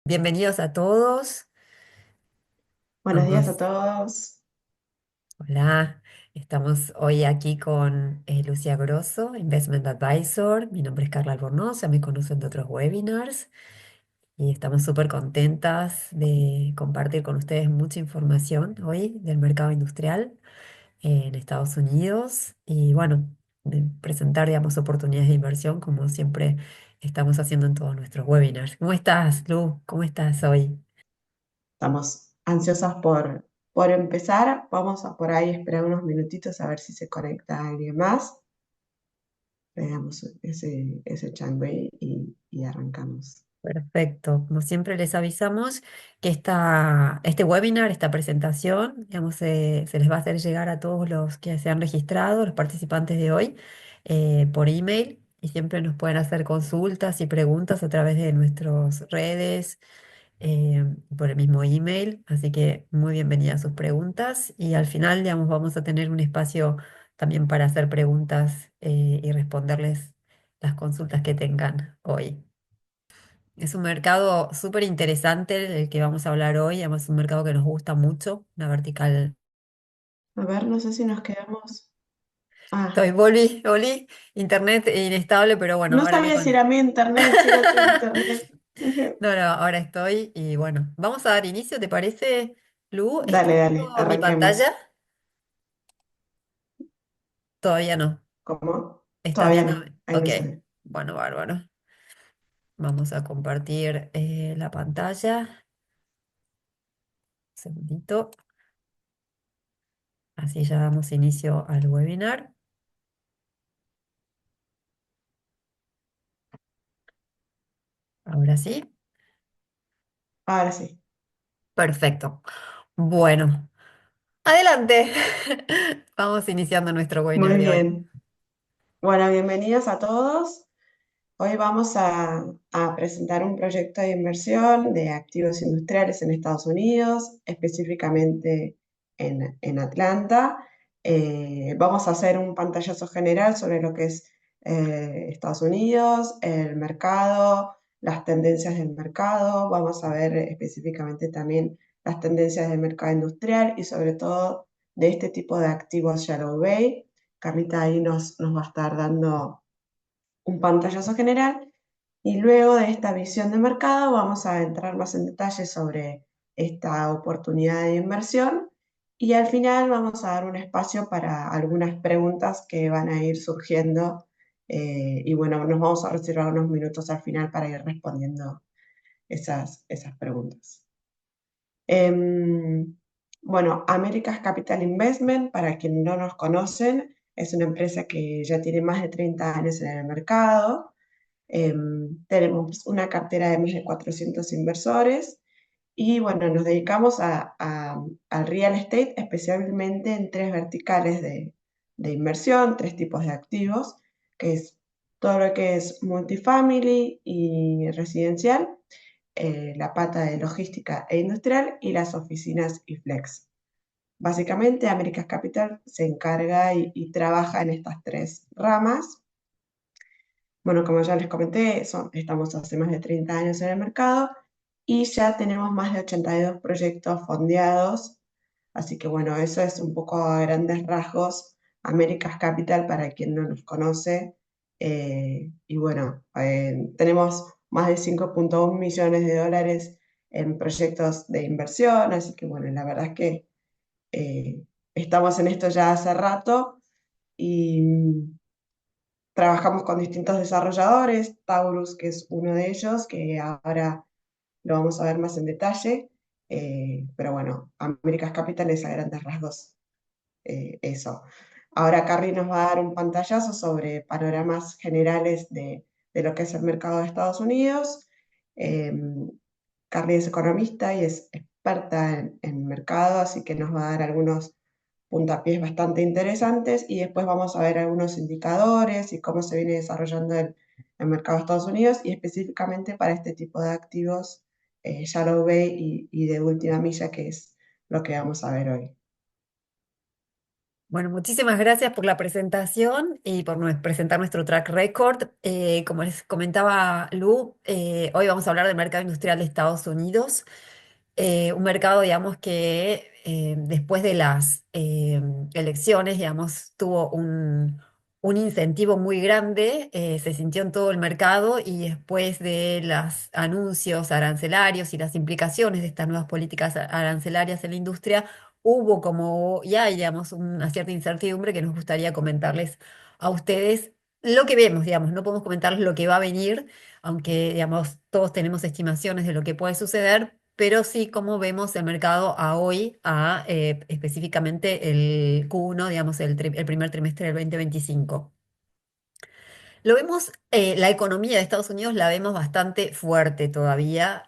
Bienvenidos a todos. Buenos días a Vamos, todos. hola. Estamos hoy aquí con Lucia Grosso, Investment Advisor. Mi nombre es Carla Albornoz, ya me conocen de otros webinars y estamos súper contentas de compartir con ustedes mucha información hoy del mercado industrial en Estados Unidos y bueno, de presentar, digamos, oportunidades de inversión como siempre estamos haciendo en todos nuestros webinars. ¿Cómo estás, Lu? ¿Cómo estás hoy? Estamos ansiosas por empezar. Vamos a por ahí esperar unos minutitos a ver si se conecta alguien más. Le damos ese changüey y arrancamos. Perfecto. Como siempre les avisamos que este webinar, esta presentación, digamos, se les va a hacer llegar a todos los que se han registrado, los participantes de hoy, por email y siempre nos pueden hacer consultas y preguntas a través de nuestras redes, por el mismo email. Así que muy bienvenidas sus preguntas y al final, digamos, vamos a tener un espacio también para hacer preguntas, y responderles las consultas que tengan hoy. Es un mercado súper interesante el que vamos a hablar hoy, además es un mercado que nos gusta mucho, una vertical. A ver, no sé si nos quedamos. Ah, Volví, internet inestable, pero bueno, no ahora me sabía si con... era mi internet, si era tu internet. No, no, ahora estoy y bueno, vamos a dar inicio, ¿te parece, Lu? ¿Estás Dale, dale, viendo mi arranquemos. pantalla? Todavía no. ¿Cómo? ¿Estás Todavía viendo? no, ahí Ok, me sale. bueno, bárbaro. Vamos a compartir la pantalla. Un segundito, así ya damos inicio al webinar. Ahora sí. Ahora sí. Perfecto. Bueno, adelante. Vamos iniciando nuestro webinar Muy de hoy. bien. Bueno, bienvenidos a todos. Hoy vamos a presentar un proyecto de inversión de activos industriales en Estados Unidos, específicamente en Atlanta. Vamos a hacer un pantallazo general sobre lo que es Estados Unidos, el mercado, las tendencias del mercado. Vamos a ver específicamente también las tendencias del mercado industrial y sobre todo de este tipo de activos Shallow Bay. Carlita ahí nos va a estar dando un pantallazo general y luego de esta visión de mercado vamos a entrar más en detalle sobre esta oportunidad de inversión y al final vamos a dar un espacio para algunas preguntas que van a ir surgiendo, y bueno, nos vamos a reservar unos minutos al final para ir respondiendo esas preguntas. Em, bueno, Americas Capital Investment, para quienes no nos conocen, es una empresa que ya tiene más de 30 años en el mercado. Tenemos una cartera de más de 400 inversores y bueno, nos dedicamos al real estate, especialmente en tres verticales de inversión, tres tipos de activos, que es todo lo que es multifamily y residencial, la pata de logística e industrial y las oficinas y flex. Básicamente, Americas Capital se encarga y trabaja en estas tres ramas. Bueno, como ya les comenté, estamos hace más de 30 años en el mercado y ya tenemos más de 82 proyectos fondeados. Así que bueno, eso es un poco a grandes rasgos Americas Capital para quien no nos conoce. Y bueno, tenemos más de 5,1 millones de dólares en proyectos de inversión. Así que bueno, la verdad es que eh, estamos en esto ya hace rato y trabajamos con distintos desarrolladores, Taurus, que es uno de ellos, que ahora lo vamos a ver más en detalle. Pero bueno, Américas Capital es a grandes rasgos eso. Ahora Carly nos va a dar un pantallazo sobre panoramas generales de lo que es el mercado de Estados Unidos. Eh, Carly es economista y es experta en mercado, así que nos va a dar algunos puntapiés bastante interesantes y después vamos a ver algunos indicadores y cómo se viene desarrollando el mercado de Estados Unidos y específicamente para este tipo de activos, Shallow Bay y de última milla, que es lo que vamos a ver hoy. Bueno, muchísimas gracias por la presentación y por presentar nuestro track record. Como les comentaba Lu, hoy vamos a hablar del mercado industrial de Estados Unidos. Un mercado, digamos, que después de las elecciones, digamos, tuvo un incentivo muy grande, se sintió en todo el mercado y después de los anuncios arancelarios y las implicaciones de estas nuevas políticas arancelarias en la industria, hubo como ya, digamos, una cierta incertidumbre que nos gustaría comentarles a ustedes lo que vemos, digamos, no podemos comentarles lo que va a venir, aunque, digamos, todos tenemos estimaciones de lo que puede suceder, pero sí cómo vemos el mercado a hoy, específicamente el Q1, digamos, el primer trimestre del 2025. Lo vemos, la economía de Estados Unidos la vemos bastante fuerte todavía,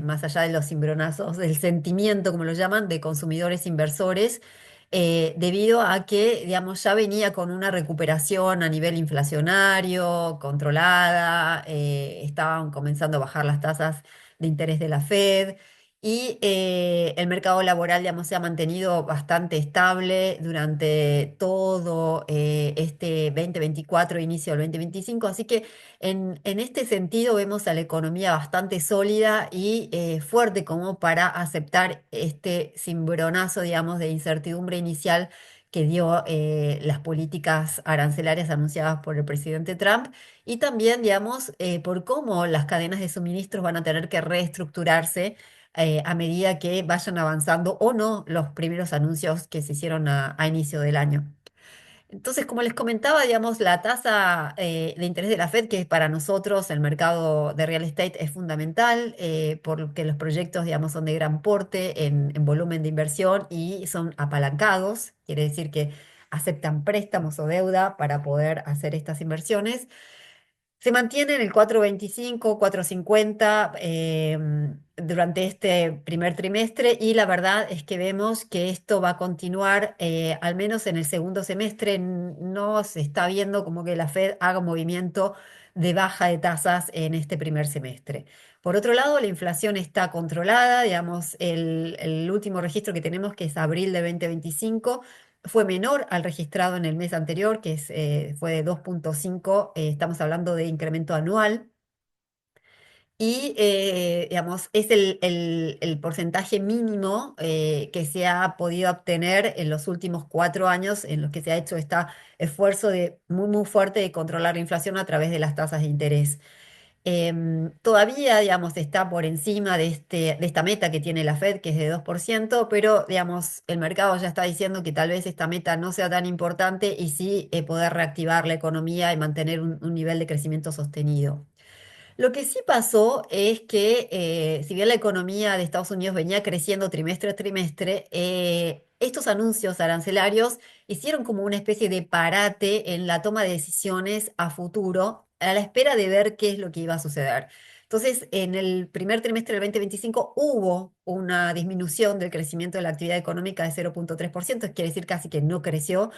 más allá de los cimbronazos, del sentimiento, como lo llaman, de consumidores inversores, debido a que, digamos, ya venía con una recuperación a nivel inflacionario, controlada, estaban comenzando a bajar las tasas de interés de la Fed. Y el mercado laboral, digamos, se ha mantenido bastante estable durante todo este 2024, inicio del 2025. Así que en este sentido vemos a la economía bastante sólida y fuerte como para aceptar este cimbronazo, digamos, de incertidumbre inicial que dio las políticas arancelarias anunciadas por el presidente Trump y también, digamos, por cómo las cadenas de suministros van a tener que reestructurarse a medida que vayan avanzando o no los primeros anuncios que se hicieron a inicio del año. Entonces, como les comentaba, digamos, la tasa de interés de la Fed, que para nosotros el mercado de real estate es fundamental, porque los proyectos, digamos, son de gran porte en volumen de inversión y son apalancados, quiere decir que aceptan préstamos o deuda para poder hacer estas inversiones. Se mantiene en el 4,25, 4,50 durante este primer trimestre y la verdad es que vemos que esto va a continuar al menos en el segundo semestre. No se está viendo como que la Fed haga un movimiento de baja de tasas en este primer semestre. Por otro lado, la inflación está controlada, digamos, el último registro que tenemos, que es abril de 2025, fue menor al registrado en el mes anterior, fue de 2,5, estamos hablando de incremento anual, y digamos, es el porcentaje mínimo que se ha podido obtener en los últimos 4 años en los que se ha hecho este esfuerzo muy, muy fuerte de controlar la inflación a través de las tasas de interés. Todavía, digamos, está por encima de esta meta que tiene la Fed, que es de 2%, pero, digamos, el mercado ya está diciendo que tal vez esta meta no sea tan importante y sí poder reactivar la economía y mantener un nivel de crecimiento sostenido. Lo que sí pasó es que, si bien la economía de Estados Unidos venía creciendo trimestre a trimestre, estos anuncios arancelarios hicieron como una especie de parate en la toma de decisiones a futuro, a la espera de ver qué es lo que iba a suceder. Entonces, en el primer trimestre del 2025 hubo una disminución del crecimiento de la actividad económica de 0,3%, quiere decir casi que no creció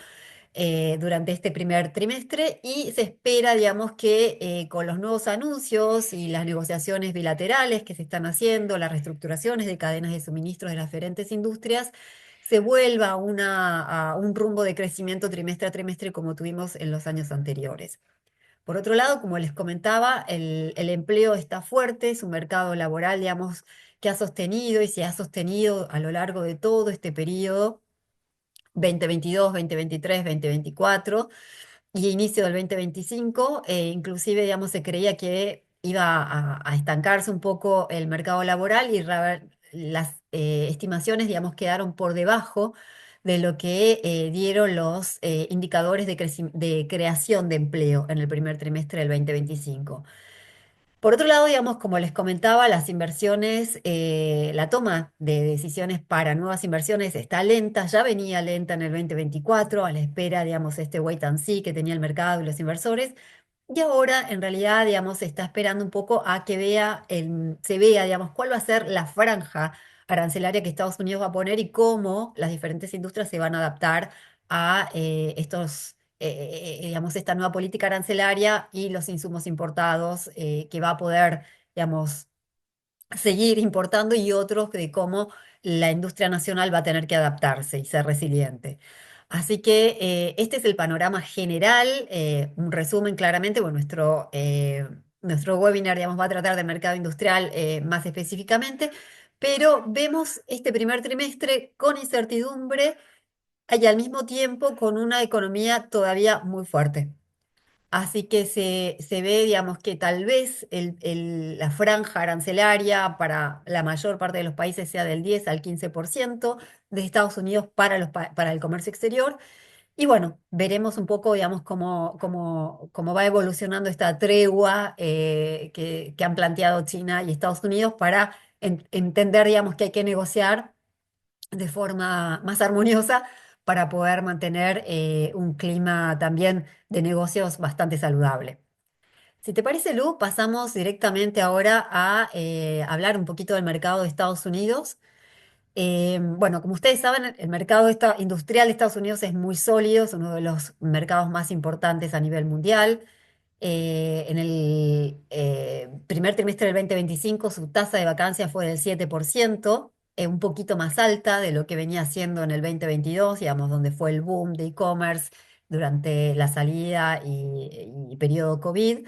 durante este primer trimestre y se espera, digamos, que con los nuevos anuncios y las negociaciones bilaterales que se están haciendo, las reestructuraciones de cadenas de suministros de las diferentes industrias, se vuelva a un rumbo de crecimiento trimestre a trimestre como tuvimos en los años anteriores. Por otro lado, como les comentaba, el empleo está fuerte, es un mercado laboral, digamos, que ha sostenido y se ha sostenido a lo largo de todo este periodo 2022, 2023, 2024 y inicio del 2025, inclusive, digamos, se creía que iba a estancarse un poco el mercado laboral y las estimaciones, digamos, quedaron por debajo de lo que dieron los indicadores de creación de empleo en el primer trimestre del 2025. Por otro lado, digamos, como les comentaba, las inversiones, la toma de decisiones para nuevas inversiones está lenta, ya venía lenta en el 2024, a la espera, digamos, este wait and see que tenía el mercado y los inversores, y ahora en realidad, digamos, se está esperando un poco a que se vea, digamos, cuál va a ser la franja arancelaria que Estados Unidos va a poner y cómo las diferentes industrias se van a adaptar a digamos, esta nueva política arancelaria y los insumos importados que va a poder, digamos, seguir importando y otros de cómo la industria nacional va a tener que adaptarse y ser resiliente. Así que este es el panorama general, un resumen claramente, bueno, nuestro webinar, digamos, va a tratar del mercado industrial más específicamente, pero vemos este primer trimestre con incertidumbre y al mismo tiempo con una economía todavía muy fuerte. Así que se ve, digamos, que tal vez la franja arancelaria para la mayor parte de los países sea del 10 al 15% de Estados Unidos para para el comercio exterior. Y bueno, veremos un poco, digamos, cómo va evolucionando esta tregua que han planteado China y Estados Unidos para entender, digamos, que hay que negociar de forma más armoniosa para poder mantener un clima también de negocios bastante saludable. Si te parece, Lu, pasamos directamente ahora a hablar un poquito del mercado de Estados Unidos. Bueno, como ustedes saben, el mercado industrial de Estados Unidos es muy sólido, es uno de los mercados más importantes a nivel mundial. En el primer trimestre del 2025 su tasa de vacancia fue del 7%, un poquito más alta de lo que venía haciendo en el 2022, digamos, donde fue el boom de e-commerce durante la salida y periodo COVID.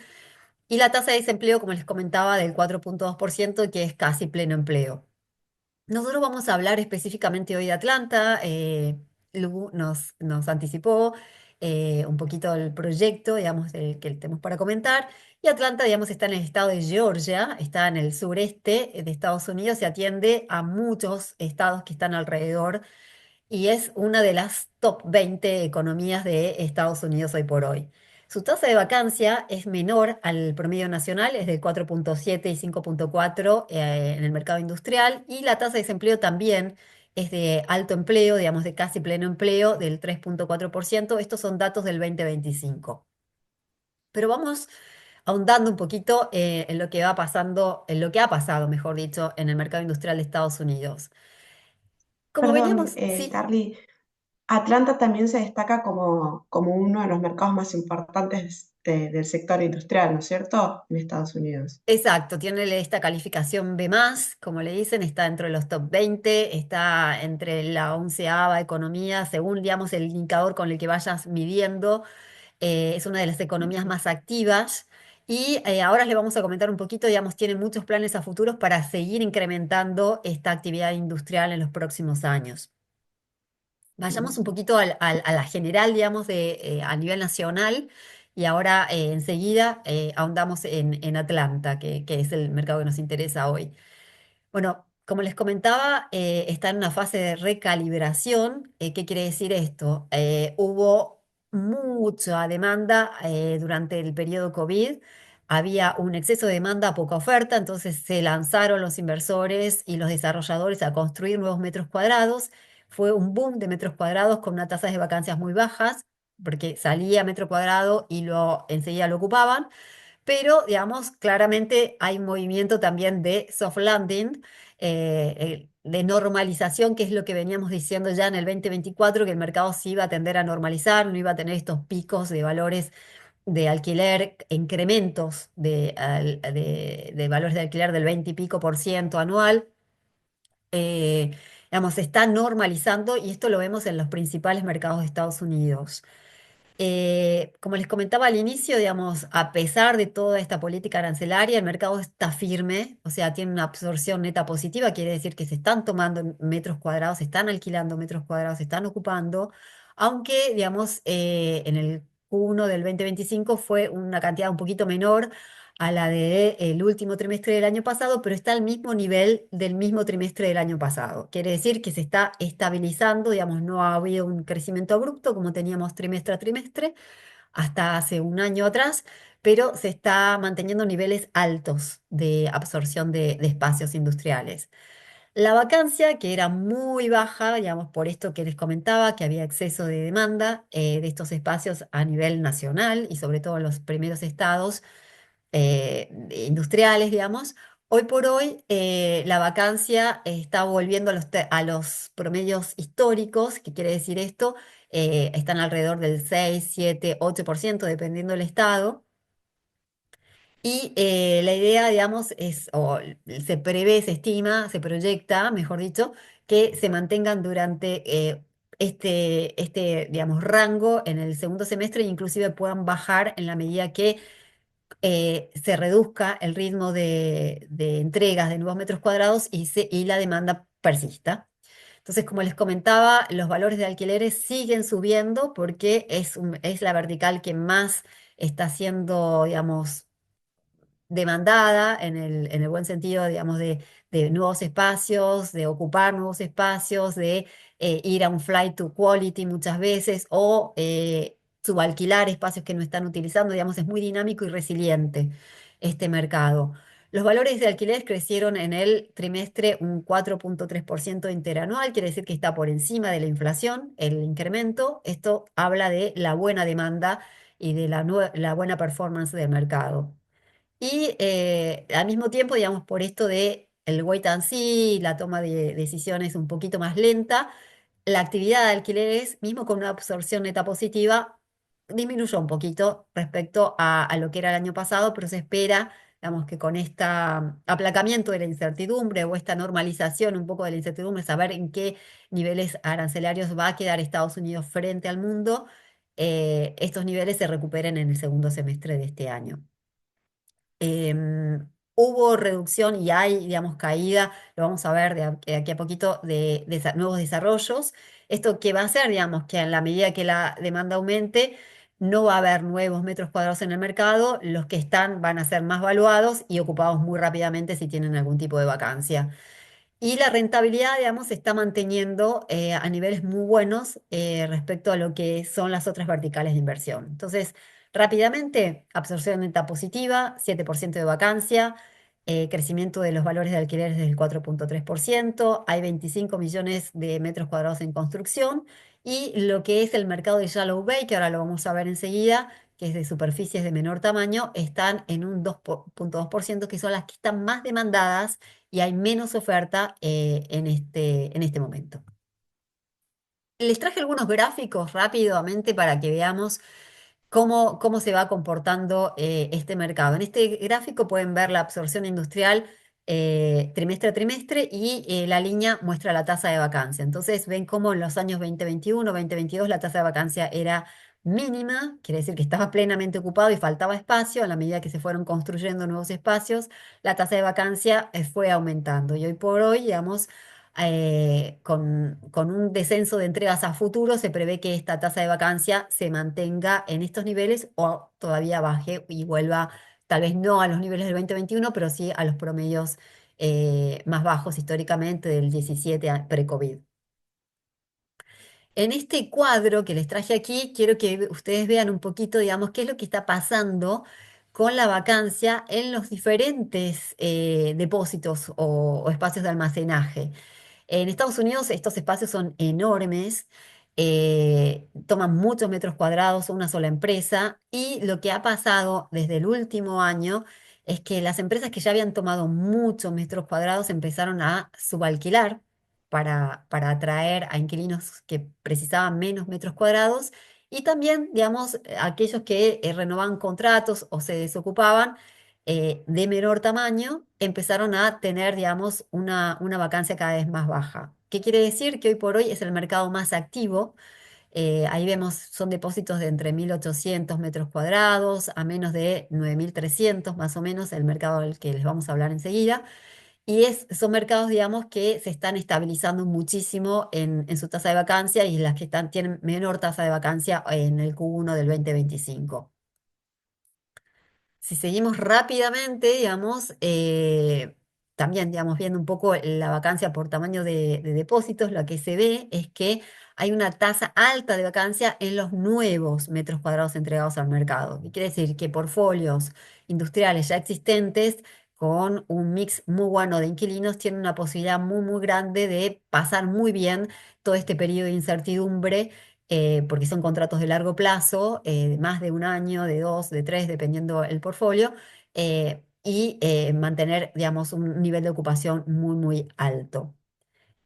Y la tasa de desempleo, como les comentaba, del 4,2%, que es casi pleno empleo. Nosotros vamos a hablar específicamente hoy de Atlanta. Lu nos anticipó un poquito el proyecto, digamos, que tenemos para comentar. Y Atlanta, digamos, está en el estado de Georgia, está en el sureste de Estados Unidos y atiende a muchos estados que están alrededor y es una de las top 20 economías de Estados Unidos hoy por hoy. Su tasa de vacancia es menor al promedio nacional, es de 4,7 y 5,4 en el mercado industrial, y la tasa de desempleo también es de alto empleo, digamos de casi pleno empleo, del 3,4%. Estos son datos del 2025. Pero vamos ahondando un poquito en lo que va pasando, en lo que ha pasado, mejor dicho, en el mercado industrial de Estados Unidos. Como Perdón, veníamos, sí. Carly, Atlanta también se destaca como uno de los mercados más importantes del sector industrial, ¿no es cierto? En Estados Unidos. Exacto, tiene esta calificación B+, como le dicen, está dentro de los top 20, está entre la onceava economía, según, digamos, el indicador con el que vayas midiendo, es una de las economías más activas. Y ahora le vamos a comentar un poquito, digamos, tiene muchos planes a futuros para seguir incrementando esta actividad industrial en los próximos años. Vayamos un poquito a la general, digamos, a nivel nacional y ahora enseguida ahondamos en Atlanta, que es el mercado que nos interesa hoy. Bueno, como les comentaba, está en una fase de recalibración. ¿Qué quiere decir esto? Hubo mucha demanda durante el periodo COVID. Había un exceso de demanda, poca oferta, entonces se lanzaron los inversores y los desarrolladores a construir nuevos metros cuadrados. Fue un boom de metros cuadrados con unas tasas de vacancias muy bajas, porque salía metro cuadrado y enseguida lo ocupaban, pero digamos, claramente hay un movimiento también de soft landing, de normalización, que es lo que veníamos diciendo ya en el 2024, que el mercado sí iba a tender a normalizar, no iba a tener estos picos de valores de alquiler, incrementos de valores de alquiler del 20 y pico por ciento anual. Digamos, se está normalizando y esto lo vemos en los principales mercados de Estados Unidos. Como les comentaba al inicio, digamos, a pesar de toda esta política arancelaria, el mercado está firme, o sea, tiene una absorción neta positiva, quiere decir que se están tomando metros cuadrados, se están alquilando metros cuadrados, se están ocupando, aunque, digamos, en el Q1 del 2025 fue una cantidad un poquito menor a la del último trimestre del año pasado, pero está al mismo nivel del mismo trimestre del año pasado. Quiere decir que se está estabilizando, digamos, no ha habido un crecimiento abrupto como teníamos trimestre a trimestre hasta hace un año atrás, pero se está manteniendo niveles altos de absorción de espacios industriales. La vacancia, que era muy baja, digamos, por esto que les comentaba, que había exceso de demanda de estos espacios a nivel nacional y sobre todo en los primeros estados, industriales, digamos. Hoy por hoy, la vacancia está volviendo a los promedios históricos. ¿Qué quiere decir esto? Están alrededor del 6, 7, 8%, dependiendo del estado. Y la idea, digamos, se prevé, se estima, se proyecta, mejor dicho, que se mantengan durante digamos, rango en el segundo semestre e inclusive puedan bajar en la medida que se reduzca el ritmo de entregas de nuevos metros cuadrados y la demanda persista. Entonces, como les comentaba, los valores de alquileres siguen subiendo porque es la vertical que más está siendo, digamos, demandada en el buen sentido, digamos, de nuevos espacios, de ocupar nuevos espacios, de ir a un flight to quality muchas veces o subalquilar espacios que no están utilizando, digamos, es muy dinámico y resiliente este mercado. Los valores de alquileres crecieron en el trimestre un 4,3% interanual, quiere decir que está por encima de la inflación, el incremento. Esto habla de la buena demanda y de la buena performance del mercado. Y al mismo tiempo, digamos, por esto de el wait and see, la toma de decisiones un poquito más lenta, la actividad de alquileres, mismo con una absorción neta positiva, disminuyó un poquito respecto a lo que era el año pasado, pero se espera, digamos, que con este aplacamiento de la incertidumbre o esta normalización un poco de la incertidumbre, saber en qué niveles arancelarios va a quedar Estados Unidos frente al mundo, estos niveles se recuperen en el segundo semestre de este año. Hubo reducción y hay, digamos, caída, lo vamos a ver de aquí a poquito, de nuevos desarrollos. Esto que va a hacer, digamos, que en la medida que la demanda aumente, no va a haber nuevos metros cuadrados en el mercado, los que están van a ser más valuados y ocupados muy rápidamente si tienen algún tipo de vacancia. Y la rentabilidad, digamos, se está manteniendo a niveles muy buenos respecto a lo que son las otras verticales de inversión. Entonces, rápidamente, absorción neta positiva, 7% de vacancia, crecimiento de los valores de alquileres del 4,3%, hay 25 millones de metros cuadrados en construcción y lo que es el mercado de Shallow Bay, que ahora lo vamos a ver enseguida, que es de superficies de menor tamaño, están en un 2,2%, que son las que están más demandadas y hay menos oferta en este momento. Les traje algunos gráficos rápidamente para que veamos cómo se va comportando este mercado. En este gráfico pueden ver la absorción industrial trimestre a trimestre y la línea muestra la tasa de vacancia. Entonces ven cómo en los años 2021, 2022 la tasa de vacancia era mínima, quiere decir que estaba plenamente ocupado y faltaba espacio. A la medida que se fueron construyendo nuevos espacios, la tasa de vacancia fue aumentando. Y hoy por hoy, digamos, con un descenso de entregas a futuro, se prevé que esta tasa de vacancia se mantenga en estos niveles o todavía baje y vuelva, tal vez no a los niveles del 2021, pero sí a los promedios más bajos históricamente del 17 pre-COVID. En este cuadro que les traje aquí, quiero que ustedes vean un poquito, digamos, qué es lo que está pasando con la vacancia en los diferentes depósitos o espacios de almacenaje. En Estados Unidos estos espacios son enormes, toman muchos metros cuadrados, una sola empresa, y lo que ha pasado desde el último año es que las empresas que ya habían tomado muchos metros cuadrados empezaron a subalquilar para atraer a inquilinos que precisaban menos metros cuadrados y también, digamos, aquellos que renovaban contratos o se desocupaban de menor tamaño empezaron a tener, digamos, una vacancia cada vez más baja. ¿Qué quiere decir? Que hoy por hoy es el mercado más activo. Ahí vemos, son depósitos de entre 1.800 metros cuadrados a menos de 9.300 más o menos, el mercado del que les vamos a hablar enseguida. Y son mercados, digamos, que se están estabilizando muchísimo en su tasa de vacancia y las que tienen menor tasa de vacancia en el Q1 del 2025. Si seguimos rápidamente, digamos, también, digamos, viendo un poco la vacancia por tamaño de depósitos, lo que se ve es que hay una tasa alta de vacancia en los nuevos metros cuadrados entregados al mercado. Y quiere decir que portfolios industriales ya existentes con un mix muy bueno de inquilinos tienen una posibilidad muy, muy grande de pasar muy bien todo este periodo de incertidumbre porque son contratos de largo plazo, de más de un año, de dos, de tres, dependiendo el portfolio, y mantener, digamos, un nivel de ocupación muy, muy alto.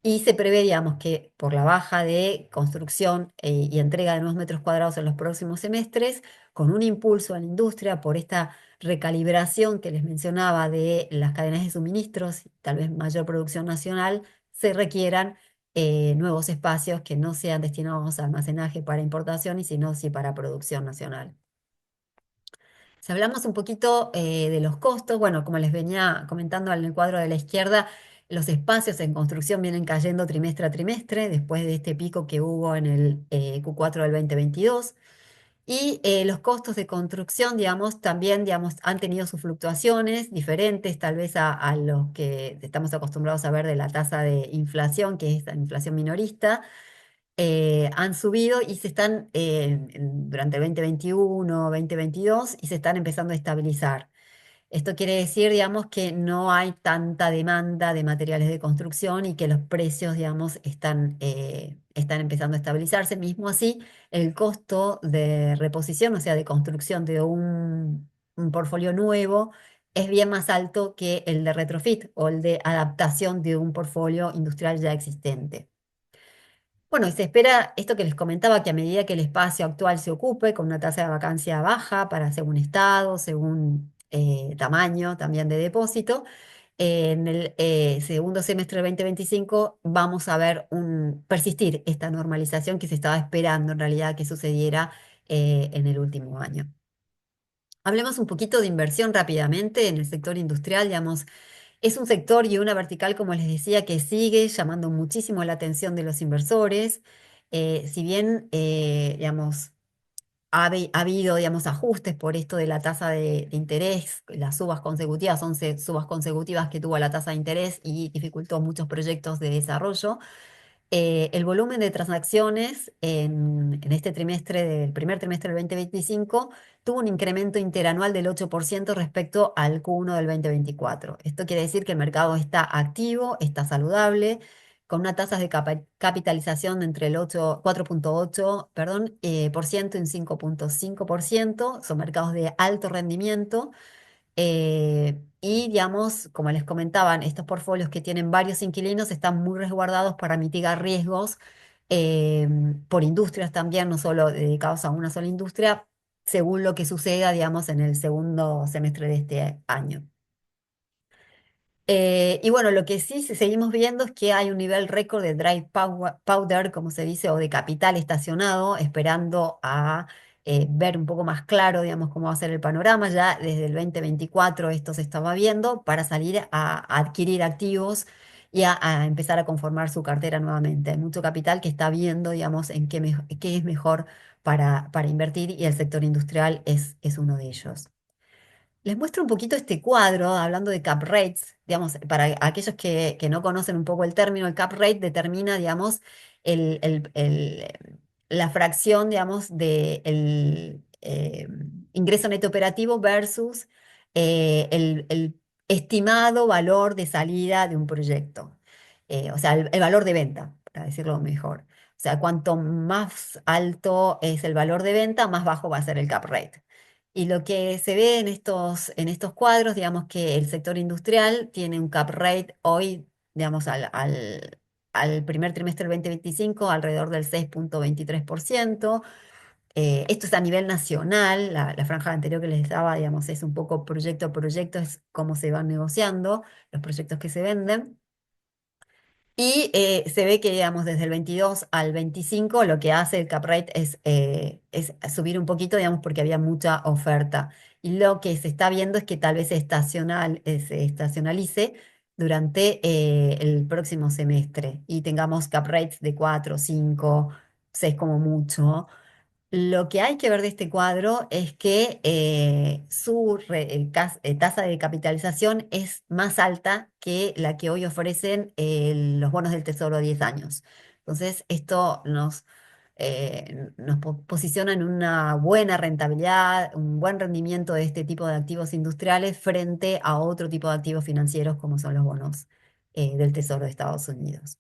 Y se prevé, digamos, que por la baja de construcción y entrega de nuevos metros cuadrados en los próximos semestres, con un impulso en la industria por esta recalibración que les mencionaba de las cadenas de suministros, tal vez mayor producción nacional, se requieran nuevos espacios que no sean destinados a almacenaje para importación y sino sí para producción nacional. Si hablamos un poquito de los costos, bueno, como les venía comentando en el cuadro de la izquierda, los espacios en construcción vienen cayendo trimestre a trimestre después de este pico que hubo en el Q4 del 2022. Y los costos de construcción, digamos, también, digamos, han tenido sus fluctuaciones diferentes tal vez a los que estamos acostumbrados a ver de la tasa de inflación, que es la inflación minorista. Han subido y se están durante el 2021, 2022 y se están empezando a estabilizar. Esto quiere decir, digamos, que no hay tanta demanda de materiales de construcción y que los precios, digamos, están empezando a estabilizarse. Mismo así, el costo de reposición, o sea, de construcción de un portfolio nuevo, es bien más alto que el de retrofit o el de adaptación de un portfolio industrial ya existente. Bueno, y se espera esto que les comentaba, que a medida que el espacio actual se ocupe, con una tasa de vacancia baja para según estado, según tamaño también de depósito, en el segundo semestre del 2025 vamos a ver persistir esta normalización que se estaba esperando en realidad que sucediera en el último año. Hablemos un poquito de inversión rápidamente en el sector industrial, digamos. Es un sector y una vertical, como les decía, que sigue llamando muchísimo la atención de los inversores. Si bien, digamos, ha habido, digamos, ajustes por esto de la tasa de interés, las subas consecutivas, 11 subas consecutivas que tuvo la tasa de interés y dificultó muchos proyectos de desarrollo. El volumen de transacciones en este trimestre, del primer trimestre del 2025, tuvo un incremento interanual del 8% respecto al Q1 del 2024. Esto quiere decir que el mercado está activo, está saludable, con unas tasas de capitalización entre el 4,8, perdón, por ciento y un 5,5%. Son mercados de alto rendimiento. Y digamos, como les comentaban, estos portfolios que tienen varios inquilinos están muy resguardados para mitigar riesgos eh, por industrias también, no solo dedicados a una sola industria, según lo que suceda, digamos, en el segundo semestre de este año. Y bueno, lo que sí seguimos viendo es que hay un nivel récord de powder, como se dice, o de capital estacionado, esperando a ver un poco más claro, digamos, cómo va a ser el panorama. Ya desde el 2024 esto se estaba viendo para salir a adquirir activos y a empezar a conformar su cartera nuevamente. Hay mucho capital que está viendo, digamos, en qué es mejor para invertir y el sector industrial es uno de ellos. Les muestro un poquito este cuadro, hablando de cap rates, digamos, para aquellos que no conocen un poco el término, el cap rate determina, digamos, el, el- el, la fracción, digamos, del ingreso neto operativo versus el estimado valor de salida de un proyecto. O sea, el valor de venta, para decirlo mejor. O sea, cuanto más alto es el valor de venta, más bajo va a ser el cap rate. Y lo que se ve en estos cuadros, digamos que el sector industrial tiene un cap rate hoy, digamos, al primer trimestre del 2025 alrededor del 6,23%. Esto es a nivel nacional, la franja anterior que les daba, digamos, es un poco proyecto a proyecto, es cómo se van negociando los proyectos que se venden. Y se ve que, digamos, desde el 22 al 25 lo que hace el cap rate es subir un poquito, digamos, porque había mucha oferta. Y lo que se está viendo es que tal vez se estacionalice durante el próximo semestre y tengamos cap rates de 4, 5, 6 como mucho. Lo que hay que ver de este cuadro es que su tasa de capitalización es más alta que la que hoy ofrecen los bonos del Tesoro a 10 años. Entonces, esto nos posiciona en una buena rentabilidad, un buen rendimiento de este tipo de activos industriales frente a otro tipo de activos financieros como son los bonos del Tesoro de Estados Unidos.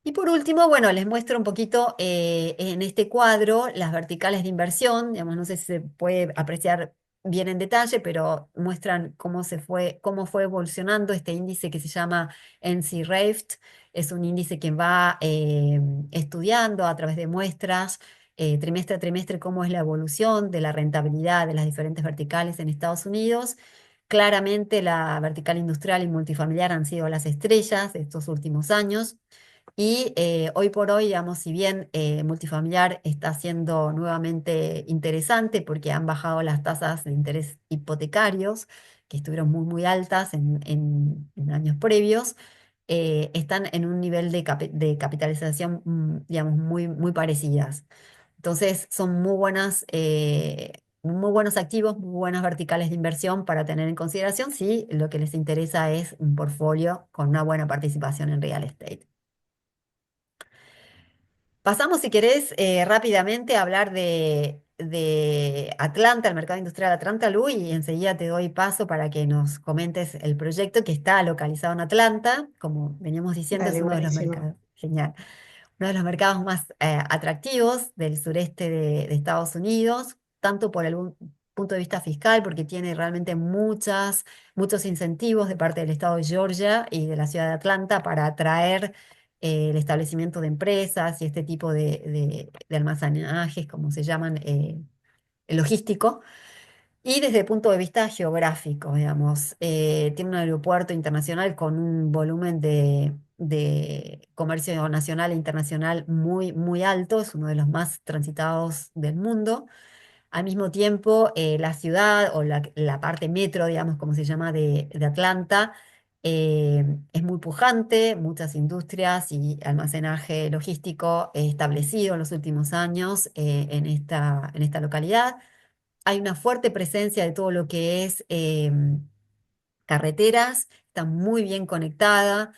Y por último, bueno, les muestro un poquito en este cuadro las verticales de inversión. Digamos, no sé si se puede apreciar bien en detalle, pero muestran cómo fue evolucionando este índice que se llama NC-REIFT. Es un índice que va estudiando a través de muestras trimestre a trimestre cómo es la evolución de la rentabilidad de las diferentes verticales en Estados Unidos. Claramente la vertical industrial y multifamiliar han sido las estrellas de estos últimos años. Y hoy por hoy, digamos, si bien multifamiliar está siendo nuevamente interesante porque han bajado las tasas de interés hipotecarios, que estuvieron muy, muy altas en años previos, están en un nivel de capitalización, digamos, muy, muy parecidas. Entonces, son muy buenos activos, muy buenas verticales de inversión para tener en consideración si lo que les interesa es un portfolio con una buena participación en real estate. Pasamos, si querés, rápidamente a hablar de Atlanta, el mercado industrial de Atlanta, Lu, y enseguida te doy paso para que nos comentes el proyecto que está localizado en Atlanta. Como veníamos diciendo, es Dale, uno de los buenísimo. mercados, genial, uno de los mercados más atractivos del sureste de Estados Unidos, tanto por algún punto de vista fiscal, porque tiene realmente muchos incentivos de parte del estado de Georgia y de la ciudad de Atlanta para atraer el establecimiento de empresas y este tipo de almacenajes, como se llaman, logístico. Y desde el punto de vista geográfico, digamos, tiene un aeropuerto internacional con un volumen de comercio nacional e internacional muy, muy alto, es uno de los más transitados del mundo. Al mismo tiempo, la ciudad o la parte metro, digamos, como se llama, de Atlanta, es muy pujante, muchas industrias y almacenaje logístico establecido en los últimos años en esta localidad. Hay una fuerte presencia de todo lo que es carreteras, está muy bien conectada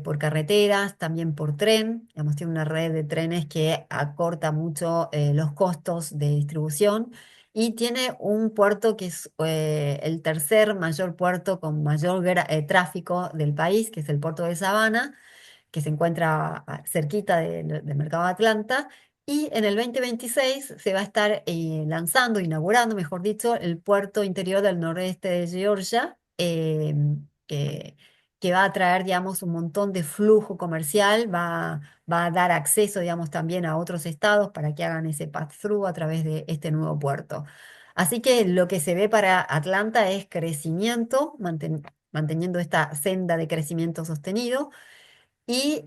por carreteras, también por tren, digamos, tiene una red de trenes que acorta mucho los costos de distribución y tiene un puerto que es el tercer mayor puerto con mayor tráfico del país, que es el puerto de Savannah, que se encuentra cerquita del mercado de Atlanta. Y en el 2026 se va a estar lanzando, inaugurando, mejor dicho, el puerto interior del noroeste de Georgia, que, que va a traer, digamos, un montón de flujo comercial, va a dar acceso, digamos, también a otros estados para que hagan ese pass-through a través de este nuevo puerto. Así que lo que se ve para Atlanta es crecimiento, manteniendo esta senda de crecimiento sostenido y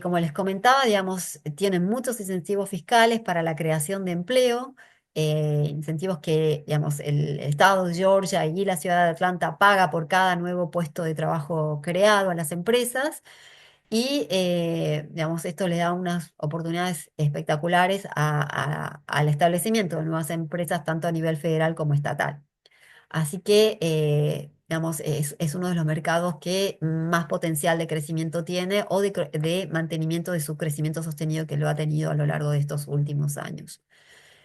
como les comentaba, digamos, tienen muchos incentivos fiscales para la creación de empleo, incentivos que, digamos, el estado de Georgia y la ciudad de Atlanta paga por cada nuevo puesto de trabajo creado a las empresas y, digamos, esto le da unas oportunidades espectaculares al establecimiento de nuevas empresas, tanto a nivel federal como estatal. Así que, digamos, es uno de los mercados que más potencial de crecimiento tiene o de mantenimiento de su crecimiento sostenido que lo ha tenido a lo largo de estos últimos años.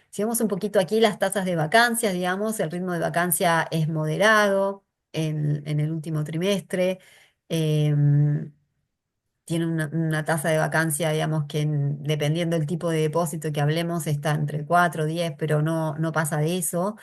Si vemos un poquito aquí las tasas de vacancias, digamos, el ritmo de vacancia es moderado en el último trimestre. em, Tiene una tasa de vacancia, digamos, que dependiendo del tipo de depósito que hablemos, está entre 4 o 10, pero no pasa de eso.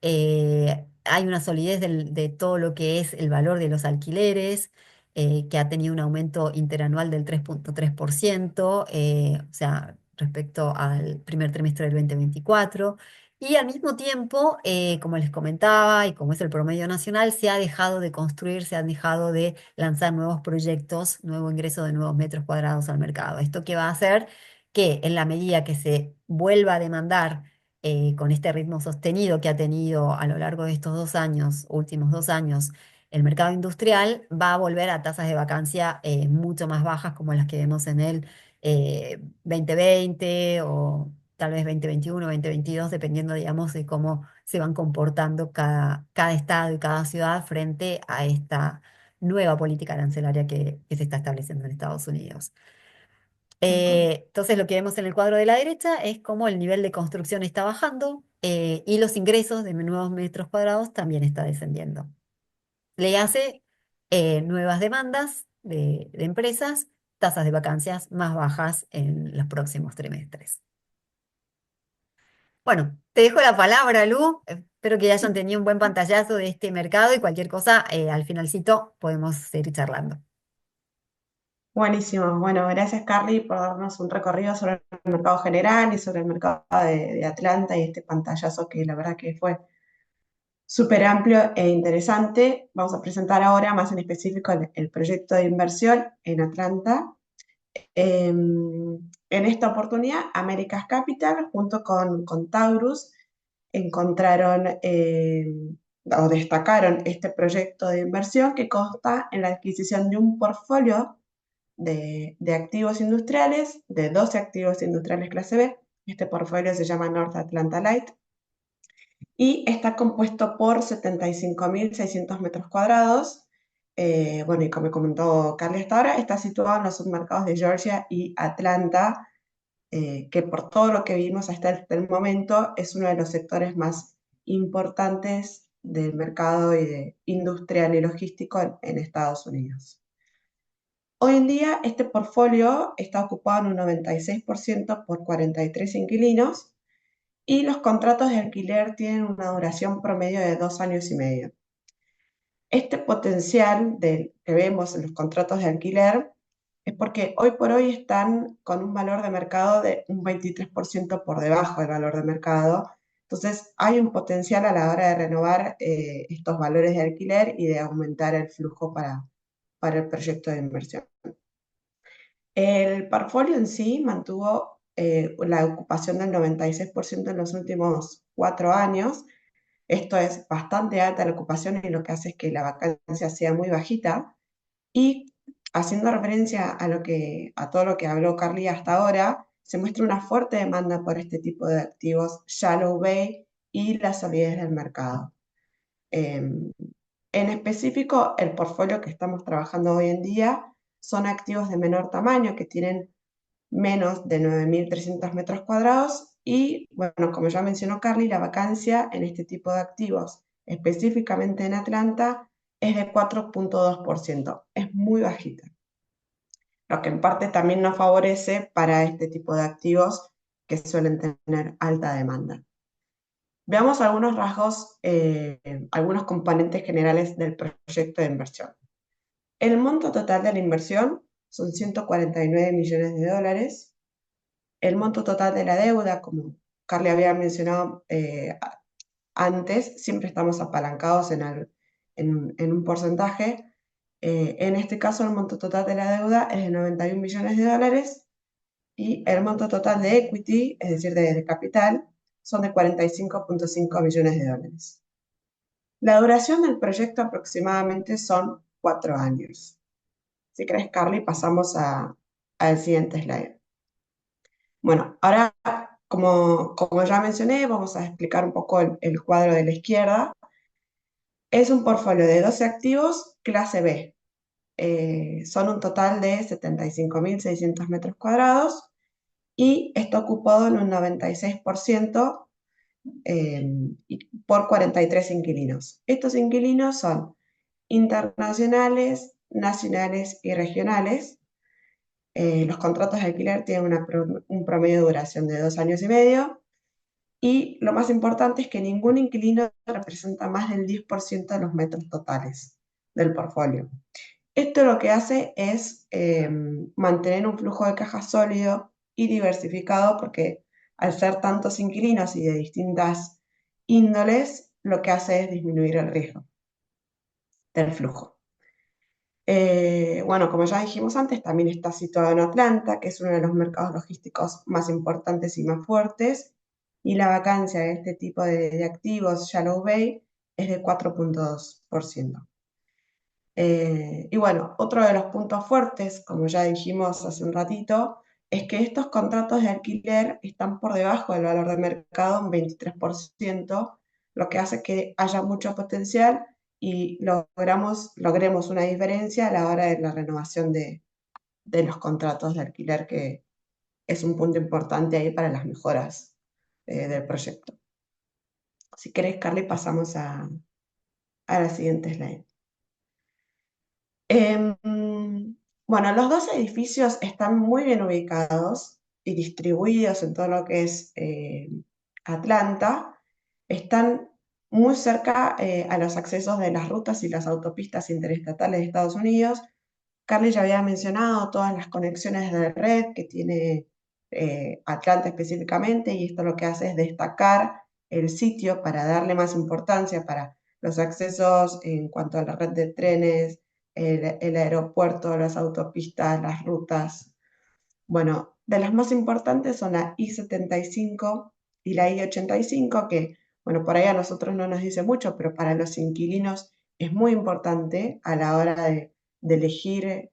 Hay una solidez de todo lo que es el valor de los alquileres, que ha tenido un aumento interanual del 3,3%, o sea, respecto al primer trimestre del 2024. Y al mismo tiempo, como les comentaba, y como es el promedio nacional, se ha dejado de construir, se han dejado de lanzar nuevos proyectos, nuevo ingreso de nuevos metros cuadrados al mercado. ¿Esto qué va a hacer? Que en la medida que se vuelva a demandar con este ritmo sostenido que ha tenido a lo largo de estos 2 años, últimos 2 años, el mercado industrial va a volver a tasas de vacancia mucho más bajas como las que vemos en el 2020 o tal vez 2021, 2022, dependiendo, digamos, de cómo se van comportando cada estado y cada ciudad frente a esta nueva política arancelaria que se está estableciendo en Estados Unidos. Tal cual. Entonces, lo que vemos en el cuadro de la derecha es cómo el nivel de construcción está bajando y los ingresos de nuevos metros cuadrados también está descendiendo. Le hace nuevas demandas de empresas, tasas de vacancias más bajas en los próximos trimestres. Bueno, te dejo la palabra, Lu. Espero que hayan tenido un buen pantallazo de este mercado y cualquier cosa, al finalcito podemos seguir charlando. Buenísimo. Bueno, gracias Carly por darnos un recorrido sobre el mercado general y sobre el mercado de Atlanta y este pantallazo que la verdad que fue súper amplio e interesante. Vamos a presentar ahora más en específico el proyecto de inversión en Atlanta. En esta oportunidad, Americas Capital, junto con Taurus, encontraron o destacaron este proyecto de inversión que consta en la adquisición de un portfolio de activos industriales, de 12 activos industriales clase B. Este portfolio se llama North Atlanta Light y está compuesto por 75.600 metros cuadrados. Bueno, y como comentó Carly hasta ahora, está situado en los submercados de Georgia y Atlanta, que por todo lo que vimos hasta el momento es uno de los sectores más importantes del mercado industrial y logístico en Estados Unidos. Hoy en día este portfolio está ocupado en un 96% por 43 inquilinos y los contratos de alquiler tienen una duración promedio de 2 años y medio. Este potencial que vemos en los contratos de alquiler es porque hoy por hoy están con un valor de mercado de un 23% por debajo del valor de mercado. Entonces hay un potencial a la hora de renovar estos valores de alquiler y de aumentar el flujo para el proyecto de inversión. El portfolio en sí mantuvo la ocupación del 96% en los últimos 4 años. Esto es bastante alta la ocupación y lo que hace es que la vacancia sea muy bajita. Y haciendo referencia a todo lo que habló Carly hasta ahora, se muestra una fuerte demanda por este tipo de activos shallow bay y la solidez del mercado. En específico, el portfolio que estamos trabajando hoy en día son activos de menor tamaño que tienen menos de 9.300 metros cuadrados y, bueno, como ya mencionó Carly, la vacancia en este tipo de activos, específicamente en Atlanta, es de 4,2%. Es muy bajita, lo que en parte también nos favorece para este tipo de activos que suelen tener alta demanda. Veamos algunos rasgos, algunos componentes generales del proyecto de inversión. El monto total de la inversión son 149 millones de dólares. El monto total de la deuda, como Carly había mencionado antes, siempre estamos apalancados en un porcentaje. En este caso, el monto total de la deuda es de 91 millones de dólares y el monto total de equity, es decir, de capital, son de 45,5 millones de dólares. La duración del proyecto aproximadamente son 4 años. Si querés, Carly, pasamos al siguiente slide. Bueno, ahora, como ya mencioné, vamos a explicar un poco el cuadro de la izquierda. Es un portfolio de 12 activos clase B. Son un total de 75.600 metros cuadrados y está ocupado en un 96% por 43 inquilinos. Estos inquilinos son internacionales, nacionales y regionales. Los contratos de alquiler tienen un promedio de duración de 2 años y medio y lo más importante es que ningún inquilino representa más del 10% de los metros totales del portfolio. Esto lo que hace es mantener un flujo de caja sólido y diversificado porque al ser tantos inquilinos y de distintas índoles, lo que hace es disminuir el riesgo del flujo. Bueno, como ya dijimos antes, también está situado en Atlanta, que es uno de los mercados logísticos más importantes y más fuertes, y la vacancia de este tipo de activos, Shallow Bay, es de 4,2%. Y bueno, otro de los puntos fuertes, como ya dijimos hace un ratito, es que estos contratos de alquiler están por debajo del valor de mercado en 23%, lo que hace que haya mucho potencial y logremos una diferencia a la hora de la renovación de los contratos de alquiler, que es un punto importante ahí para las mejoras del proyecto. Si querés, Carly, pasamos a la siguiente slide. Em, bueno, los dos edificios están muy bien ubicados y distribuidos en todo lo que es Atlanta. Están muy cerca a los accesos de las rutas y las autopistas interestatales de Estados Unidos. Carly ya había mencionado todas las conexiones de red que tiene Atlanta específicamente, y esto lo que hace es destacar el sitio para darle más importancia para los accesos en cuanto a la red de trenes, el aeropuerto, las autopistas, las rutas. Bueno, de las más importantes son la I-75 y la I-85, que, bueno, por ahí a nosotros no nos dice mucho, pero para los inquilinos es muy importante a la hora de elegir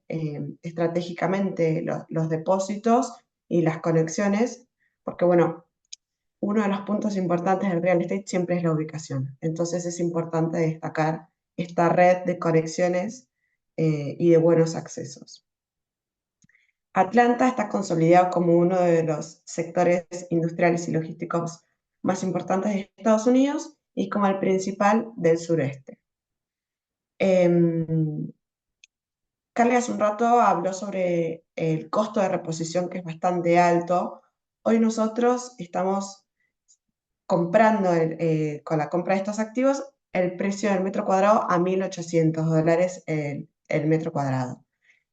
estratégicamente los depósitos y las conexiones, porque, bueno, uno de los puntos importantes del real estate siempre es la ubicación. Entonces es importante destacar esta red de conexiones y de buenos accesos. Atlanta está consolidado como uno de los sectores industriales y logísticos más importantes de Estados Unidos y como el principal del sureste. Em, Carly hace un rato habló sobre el costo de reposición que es bastante alto. Hoy nosotros estamos comprando con la compra de estos activos el precio del metro cuadrado a $1.800 el metro cuadrado.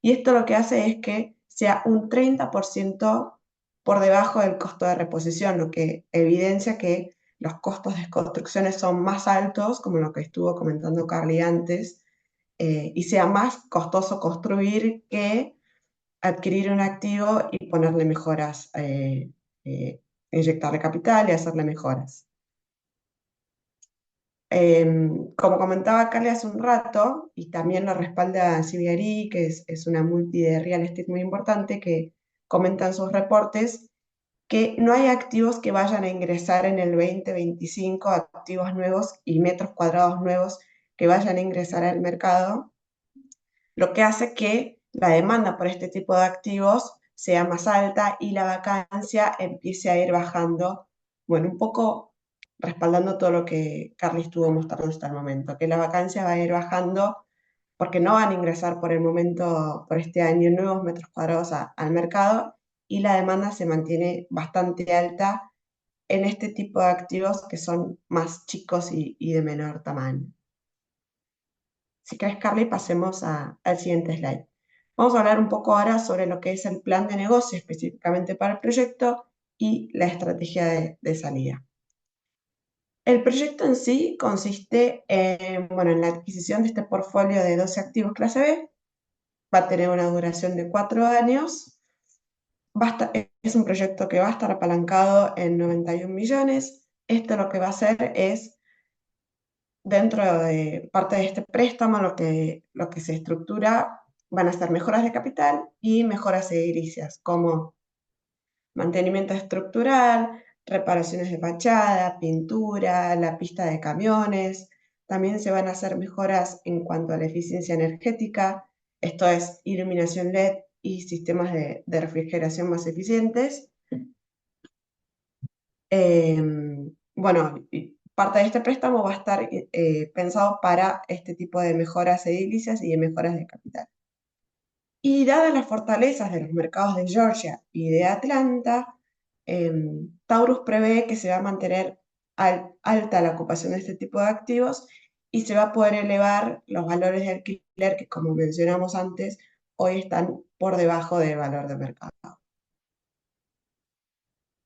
Y esto lo que hace es que sea un 30% por debajo del costo de reposición, lo que evidencia que los costos de construcciones son más altos, como lo que estuvo comentando Carly antes, y sea más costoso construir que adquirir un activo y ponerle mejoras, inyectarle capital y hacerle mejoras. Como comentaba Carly hace un rato, y también lo respalda CBRE, que es una multi de real estate muy importante, que comentan sus reportes, que no hay activos que vayan a ingresar en el 2025, activos nuevos y metros cuadrados nuevos que vayan a ingresar al mercado, lo que hace que la demanda por este tipo de activos sea más alta y la vacancia empiece a ir bajando, bueno, un poco respaldando todo lo que Carly estuvo mostrando hasta el momento, que la vacancia va a ir bajando porque no van a ingresar por el momento, por este año, nuevos metros cuadrados al mercado y la demanda se mantiene bastante alta en este tipo de activos que son más chicos y de menor tamaño. Si querés, Carly, pasemos al siguiente slide. Vamos a hablar un poco ahora sobre lo que es el plan de negocio específicamente para el proyecto y la estrategia de salida. El proyecto en sí consiste bueno, en la adquisición de este portfolio de 12 activos clase B. Va a tener una duración de 4 años. Es un proyecto que va a estar apalancado en 91 millones. Esto lo que va a hacer es dentro de parte de este préstamo, lo que se estructura van a ser mejoras de capital y mejoras edilicias, como mantenimiento estructural, reparaciones de fachada, pintura, la pista de camiones. También se van a hacer mejoras en cuanto a la eficiencia energética, esto es iluminación LED y sistemas de refrigeración más eficientes. Bueno, parte de este préstamo va a estar pensado para este tipo de mejoras edilicias y de mejoras de capital. Y dadas las fortalezas de los mercados de Georgia y de Atlanta, Taurus prevé que se va a mantener alta la ocupación de este tipo de activos y se va a poder elevar los valores de alquiler que, como mencionamos antes, hoy están por debajo del valor de mercado.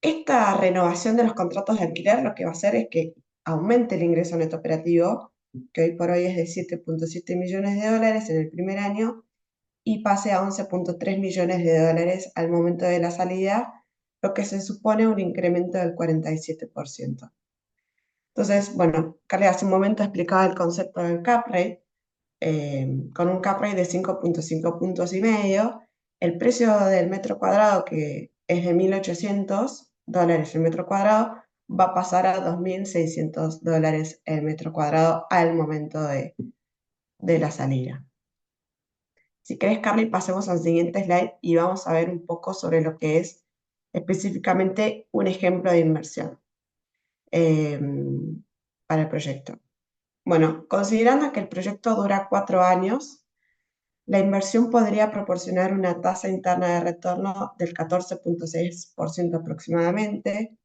Esta renovación de los contratos de alquiler lo que va a hacer es que aumente el ingreso neto operativo, que hoy por hoy es de 7,7 millones de dólares en el primer año, y pase a 11,3 millones de dólares al momento de la salida, lo que se supone un incremento del 47%. Entonces, bueno, Carly hace un momento explicaba el concepto del cap rate, con un cap rate de 5,5 puntos y medio, el precio del metro cuadrado, que es de $1.800 el metro cuadrado, va a pasar a $2.600 el metro cuadrado al momento de la salida. Si querés, Carly, pasemos al siguiente slide y vamos a ver un poco sobre lo que es específicamente un ejemplo de inversión eh, para el proyecto. Bueno, considerando que el proyecto dura 4 años, la inversión podría proporcionar una tasa interna de retorno del 14,6% aproximadamente,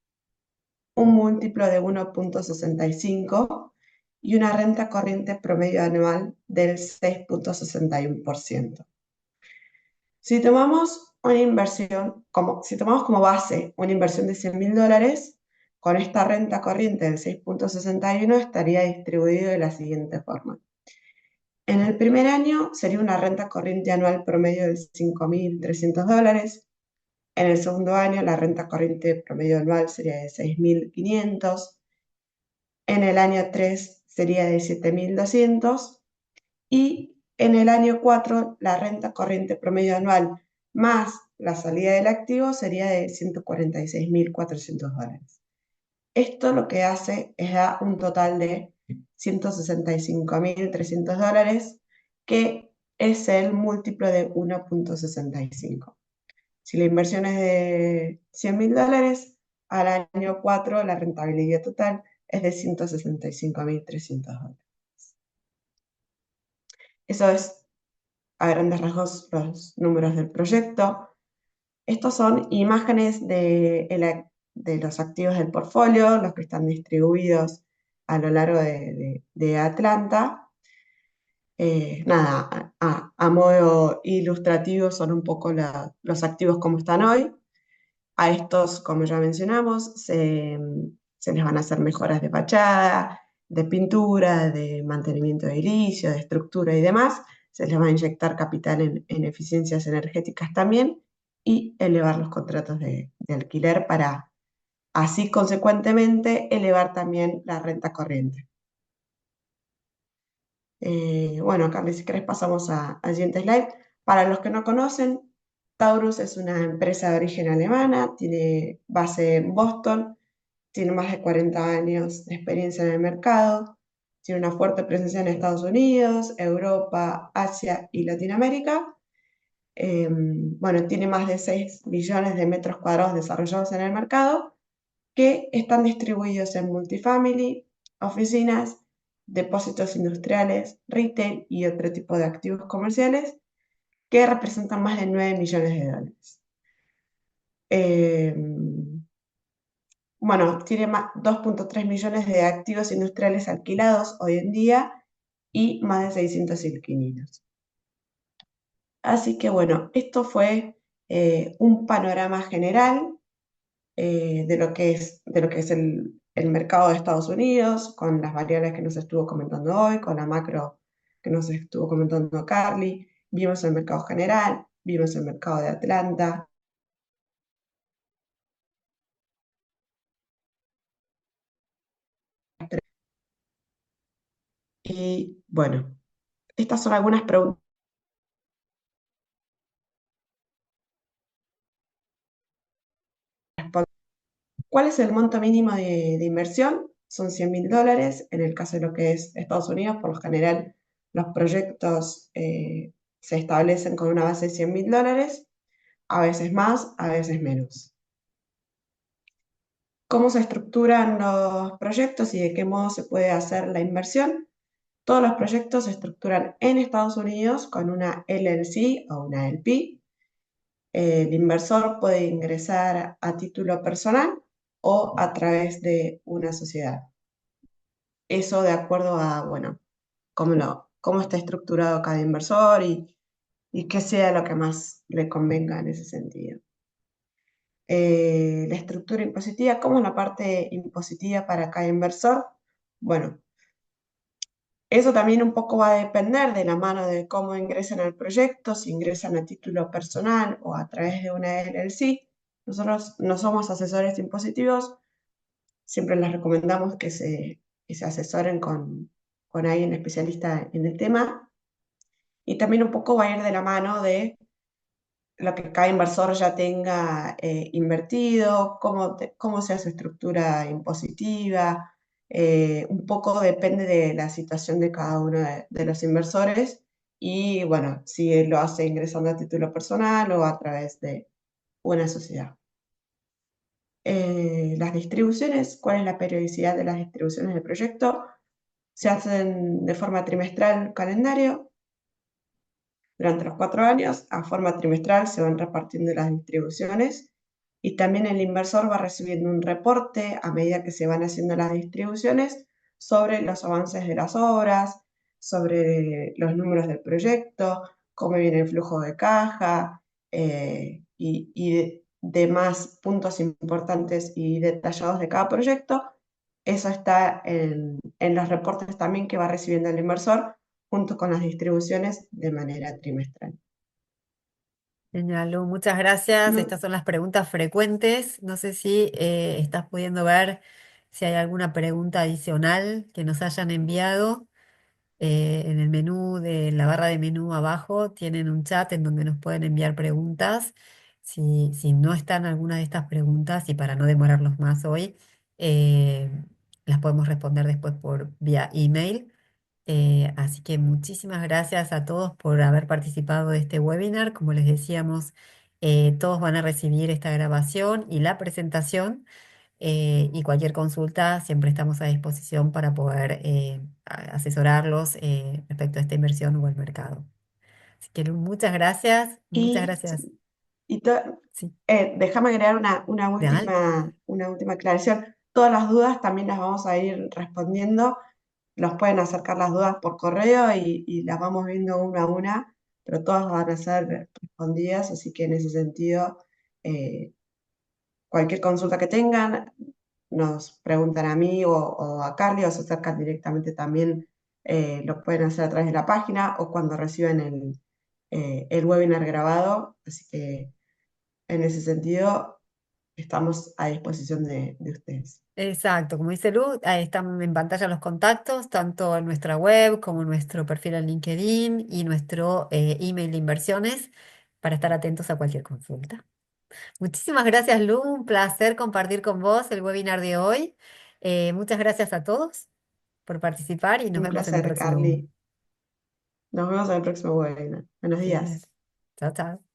un múltiplo de 1,65 y una renta corriente promedio anual del 6,61%. Si tomamos si tomamos como base una inversión de $100.000, con esta renta corriente del 6,61 estaría distribuido de la siguiente forma. En el primer año sería una renta corriente anual promedio de $5.300. En el segundo año, la renta corriente promedio anual sería de 6.500. En el año 3 sería de 7.200. Y en el año 4 la renta corriente promedio anual más la salida del activo sería de $146.400. Esto lo que hace es dar un total de $165.300, que es el múltiplo de 1,65. Si la inversión es de $100.000, al año 4 la rentabilidad total es de $165.300. Eso es a grandes rasgos los números del proyecto. Estos son imágenes de los activos del portfolio, los que están distribuidos a lo largo de Atlanta. Nada, a modo ilustrativo son un poco los activos como están hoy. A estos, como ya mencionamos, se les van a hacer mejoras de fachada, de pintura, de mantenimiento de edilicio, de estructura y demás. Se les va a inyectar capital en eficiencias energéticas también y elevar los contratos de alquiler para así consecuentemente elevar también la renta corriente. Bueno, Carly, si querés pasamos al siguiente slide. Para los que no conocen, Taurus es una empresa de origen alemana, tiene base en Boston, tiene más de 40 años de experiencia en el mercado, tiene una fuerte presencia en Estados Unidos, Europa, Asia y Latinoamérica. Bueno, tiene más de 6 millones de metros cuadrados desarrollados en el mercado, que están distribuidos en multifamily, oficinas, depósitos industriales, retail y otro tipo de activos comerciales que representan más de 9 millones de dólares. Eh, bueno, tiene 2,3 millones de activos industriales alquilados hoy en día y más de 600 inquilinos. Así que bueno, esto fue un panorama general de lo que es el mercado de Estados Unidos, con las variables que nos estuvo comentando hoy, con la macro que nos estuvo comentando Carly. Vimos el mercado general, vimos el mercado de Atlanta. Y bueno, estas son algunas preguntas. ¿Cuál es el monto mínimo de inversión? Son $100.000. En el caso de lo que es Estados Unidos, por lo general, los proyectos se establecen con una base de $100.000, a veces más, a veces menos. ¿Cómo se estructuran los proyectos y de qué modo se puede hacer la inversión? Todos los proyectos se estructuran en Estados Unidos con una LLC o una LP. El inversor puede ingresar a título personal o a través de una sociedad. Eso de acuerdo a, bueno, cómo está estructurado cada inversor y qué sea lo que más le convenga en ese sentido. La estructura impositiva, ¿cómo es la parte impositiva para cada inversor? Bueno, eso también un poco va a depender de la mano de cómo ingresan al proyecto, si ingresan a título personal o a través de una LLC. Nosotros no somos asesores impositivos, siempre les recomendamos que se asesoren con alguien especialista en el tema. Y también un poco va a ir de la mano de lo que cada inversor ya tenga invertido, cómo sea su estructura impositiva. Un poco depende de la situación de cada uno de los inversores y, bueno, si lo hace ingresando a título personal o a través de una sociedad. Las distribuciones, ¿cuál es la periodicidad de las distribuciones del proyecto? Se hacen de forma trimestral calendario. Durante los 4 años, a forma trimestral, se van repartiendo las distribuciones y también el inversor va recibiendo un reporte a medida que se van haciendo las distribuciones sobre los avances de las obras, sobre los números del proyecto, cómo viene el flujo de caja y demás puntos importantes y detallados de cada proyecto. Eso está en los reportes también que va recibiendo el inversor junto con las distribuciones de manera trimestral. Genial, Lu, muchas gracias. No, Estas son las preguntas frecuentes. No sé si estás pudiendo ver si hay alguna pregunta adicional que nos hayan enviado. En el menú de la barra de menú abajo tienen un chat en donde nos pueden enviar preguntas. Si no están alguna de estas preguntas y para no demorarlos más hoy, eh, las podemos responder después por vía email. Así que muchísimas gracias a todos por haber participado de este webinar. Como les decíamos, todos van a recibir esta grabación y la presentación. Y cualquier consulta, siempre estamos a disposición para poder asesorarlos respecto a esta inversión o al mercado. Así que Lu, muchas gracias, muchas y, gracias. y Sí, déjame agregar real. una última aclaración. Todas las dudas también las vamos a ir respondiendo. Los pueden acercar las dudas por correo y las vamos viendo una a una, pero todas van a ser respondidas, así que en ese sentido, eh, cualquier consulta que tengan, nos preguntan a mí o a Carly o se acercan directamente también, lo pueden hacer a través de la página o cuando reciban el webinar grabado. Así que en ese sentido, estamos a disposición de ustedes. Exacto, como dice Lu, ahí están en pantalla los contactos, tanto en nuestra web como en nuestro perfil en LinkedIn y nuestro email de inversiones para estar atentos a cualquier consulta. Muchísimas gracias, Lu. Un placer compartir con vos el webinar de hoy. Muchas gracias a todos por participar y nos Un vemos en el placer, próximo. Carly. Nos vemos en el próximo webinar. Buenos Genial. días. Chao, chao.